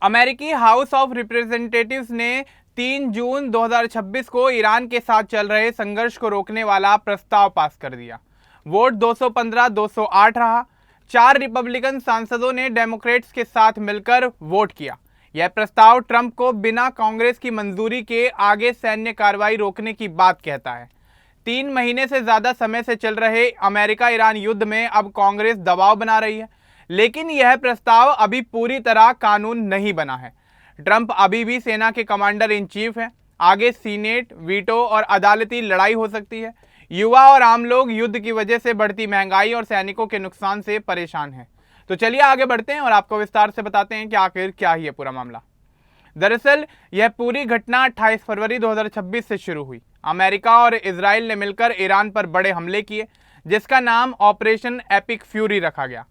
अमेरिकी house of representatives ने 3 जून 2026 को ईरान के साथ चल रहे संघर्ष को रोकने वाला प्रस्ताव पास कर दिया। वोट 215-208 रहा। 4 रिपब्लिकन सांसदों ने डेमोक्रेट्स के साथ मिलकर वोट किया। यह प्रस्ताव ट्रंप को बिना कांग्रेस की मंजूरी के आगे सैन्य कार्रवाई रोकने की बात कहता है। 3 महीने से ज्यादा समय से चल रहे अमेरिका ईरान युद्ध में अब कांग्रेस दबाव बना रही है, लेकिन यह प्रस्ताव अभी पूरी तरह कानून नहीं बना है। ट्रंप अभी भी सेना के कमांडर इन चीफ हैं। आगे सीनेट, वीटो और अदालती लड़ाई हो सकती है। युवा और आम लोग युद्ध की वजह से बढ़ती महंगाई और सैनिकों के नुकसान से परेशान हैं। तो चलिए आगे बढ़ते हैं और आपको विस्तार से बताते हैं कि आखिर क्या है ये पूरा मामला। दरअसल यह पूरी घटना 28 फरवरी 2026 से शुरू हुई। अमेरिका और इजराइल ने मिलकर ईरान पर बड़े हमले किए, जिसका नाम ऑपरेशन एपिक फ्यूरी रखा गया।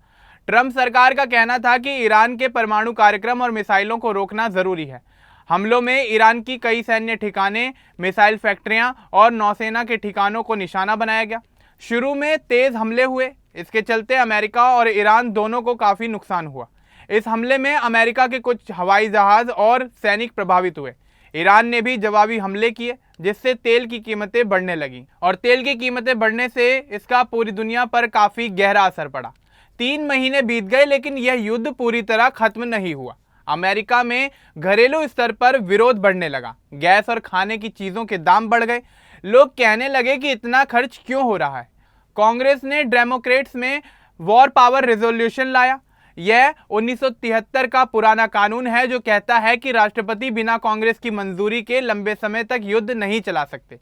ट्रंप सरकार का कहना था कि ईरान के परमाणु कार्यक्रम और मिसाइलों को रोकना जरूरी है। हमलों में ईरान की कई सैन्य ठिकाने, मिसाइल फैक्ट्रियां और नौसेना के ठिकानों को निशाना बनाया गया। शुरू में तेज हमले हुए, इसके चलते अमेरिका और ईरान दोनों को काफी नुकसान हुआ। इस हमले में अमेरिका के कुछ हवाई जहाज और सैनिक प्रभावित हुए। ईरान ने भी जवाबी हमले किए, जिससे तेल की कीमतें बढ़ने लगीं और तेल की कीमतें बढ़ने से इसका पूरी दुनिया पर काफी गहरा असर पड़ा। 3 महीने बीत गए, लेकिन यह युद्ध पूरी तरह खत्म नहीं हुआ। अमेरिका में घरेलू स्तर पर विरोध बढ़ने लगा। गैस और खाने की चीजों के दाम बढ़ गए। लोग कहने लगे कि इतना खर्च क्यों हो रहा है। कांग्रेस ने डेमोक्रेट्स में वॉर पावर रेजोल्यूशन लाया। यह 1973 का पुराना कानून है जो कहता है कि राष्ट्रपति बिना कांग्रेस की मंजूरी के लंबे समय तक युद्ध नहीं चला सकते।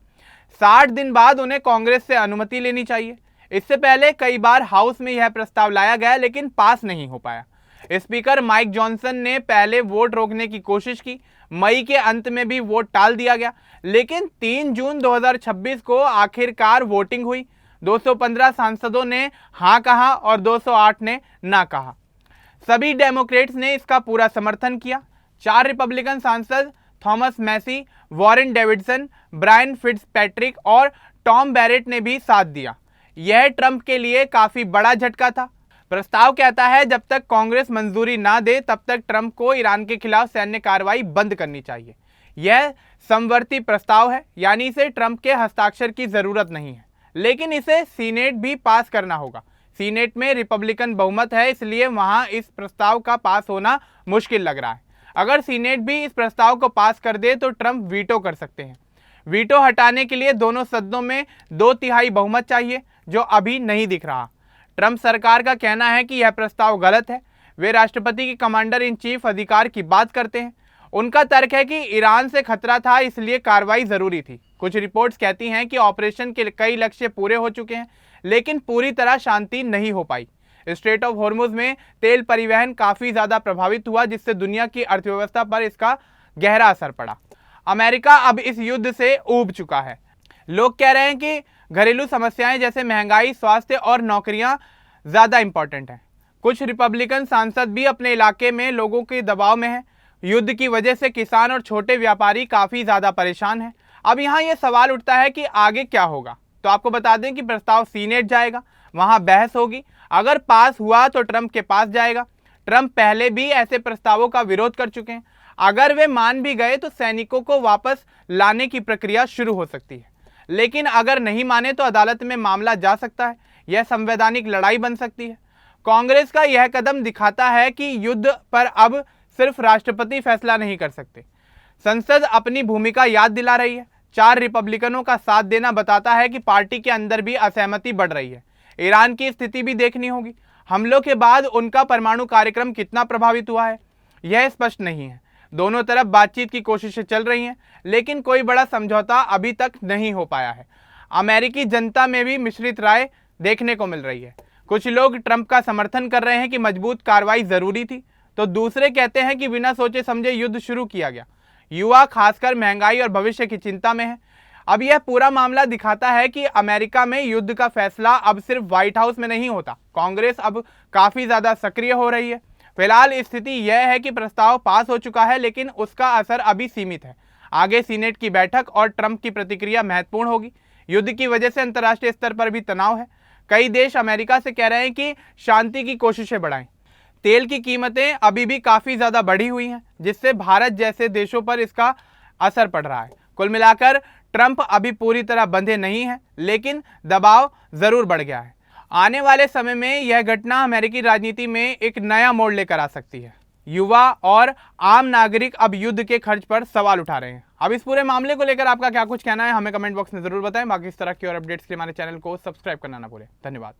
60 दिन बाद उन्हें कांग्रेस से अनुमति लेनी चाहिए। इससे पहले कई बार हाउस में यह प्रस्ताव लाया गया, लेकिन पास नहीं हो पाया। स्पीकर माइक जॉनसन ने पहले वोट रोकने की कोशिश की। मई के अंत में भी वोट टाल दिया गया, लेकिन 3 जून 2026 को आखिरकार वोटिंग हुई। 215 सांसदों ने हाँ कहा और 208 ने ना कहा। सभी डेमोक्रेट्स ने इसका पूरा समर्थन किया। 4 रिपब्लिकन सांसद Thomas Massie, Warren Davidson, Brian Fitzpatrick और टॉम बैरेट ने भी साथ दिया। यह ट्रंप के लिए काफी बड़ा झटका था। प्रस्ताव कहता है जब तक कांग्रेस मंजूरी ना दे तब तक ट्रंप को ईरान के खिलाफ सैन्य कार्रवाई बंद करनी चाहिए। यह समवर्ती प्रस्ताव है, यानी इसे ट्रंप के हस्ताक्षर की जरूरत नहीं है, लेकिन इसे सीनेट भी पास करना होगा। सीनेट में रिपब्लिकन बहुमत है, इसलिए वहां इस प्रस्ताव का पास होना मुश्किल लग रहा है। अगर सीनेट भी इस प्रस्ताव को पास कर दे तो ट्रंप वीटो कर सकते हैं। वीटो हटाने के लिए दोनों सदनों में 2/3 बहुमत चाहिए, जो अभी नहीं दिख रहा। ट्रंप सरकार का कहना है कि यह प्रस्ताव गलत है। वे राष्ट्रपति के कमांडर इन चीफ अधिकार की बात करते हैं। उनका तर्क है कि ईरान से खतरा था, इसलिए कार्रवाई जरूरी थी। कुछ रिपोर्ट्स कहती हैं कि ऑपरेशन के कई लक्ष्य पूरे हो चुके हैं, लेकिन पूरी तरह शांति नहीं हो पाई। स्ट्रेट ऑफ हॉर्मुज में तेल परिवहन काफी ज्यादा प्रभावित हुआ, जिससे दुनिया की अर्थव्यवस्था पर इसका गहरा असर पड़ा। अमेरिका अब इस युद्ध से ऊब चुका है। लोग कह रहे हैं कि घरेलू समस्याएं जैसे महंगाई, स्वास्थ्य और नौकरियां ज्यादा इंपॉर्टेंट हैं। कुछ रिपब्लिकन सांसद भी अपने इलाके में लोगों के दबाव में हैं। युद्ध की वजह से किसान और छोटे व्यापारी काफी ज्यादा परेशान हैं। अब यहाँ ये सवाल उठता है कि आगे क्या होगा। तो आपको बता दें कि प्रस्ताव सीनेट जाएगा, वहां बहस होगी। अगर पास हुआ तो ट्रंप के पास जाएगा। ट्रंप पहले भी ऐसे प्रस्तावों का विरोध कर चुके हैं। अगर वे मान भी गए तो सैनिकों को वापस लाने की प्रक्रिया शुरू हो सकती है, लेकिन अगर नहीं माने तो अदालत में मामला जा सकता है। यह संवैधानिक लड़ाई बन सकती है। कांग्रेस का यह कदम दिखाता है कि युद्ध पर अब सिर्फ राष्ट्रपति फैसला नहीं कर सकते, संसद अपनी भूमिका याद दिला रही है। 4 रिपब्लिकनों का साथ देना बताता है कि पार्टी के अंदर भी असहमति बढ़ रही है। ईरान की स्थिति भी देखनी होगी। हमलों के बाद उनका परमाणु कार्यक्रम कितना प्रभावित हुआ है, यह स्पष्ट नहीं है। दोनों तरफ बातचीत की कोशिशें चल रही हैं, लेकिन कोई बड़ा समझौता अभी तक नहीं हो पाया है। अमेरिकी जनता में भी मिश्रित राय देखने को मिल रही है। कुछ लोग ट्रंप का समर्थन कर रहे हैं कि मजबूत कार्रवाई जरूरी थी, तो दूसरे कहते हैं कि बिना सोचे समझे युद्ध शुरू किया गया। युवा खासकर महंगाई और भविष्य की चिंता में है। अब यह पूरा मामला दिखाता है कि अमेरिका में युद्ध का फैसला अब सिर्फ व्हाइट हाउस में नहीं होता। कांग्रेस अब काफी ज्यादा सक्रिय हो रही है। फिलहाल स्थिति यह है कि प्रस्ताव पास हो चुका है, लेकिन उसका असर अभी सीमित है। आगे सीनेट की बैठक और ट्रंप की प्रतिक्रिया महत्वपूर्ण होगी। युद्ध की वजह से अंतर्राष्ट्रीय स्तर पर भी तनाव है। कई देश अमेरिका से कह रहे हैं कि शांति की कोशिशें बढ़ाएं। तेल की कीमतें अभी भी काफी ज्यादा बढ़ी हुई हैं, जिससे भारत जैसे देशों पर इसका असर पड़ रहा है। कुल मिलाकर ट्रंप अभी पूरी तरह बंधे नहीं हैं, लेकिन दबाव जरूर बढ़ गया है। आने वाले समय में यह घटना अमेरिकी राजनीति में एक नया मोड़ लेकर आ सकती है। युवा और आम नागरिक अब युद्ध के खर्च पर सवाल उठा रहे हैं। अब इस पूरे मामले को लेकर आपका क्या कुछ कहना है, हमें कमेंट बॉक्स में जरूर बताएं। बाकी इस तरह की और अपडेट्स के लिए हमारे चैनल को सब्सक्राइब करना ना भूलें। धन्यवाद।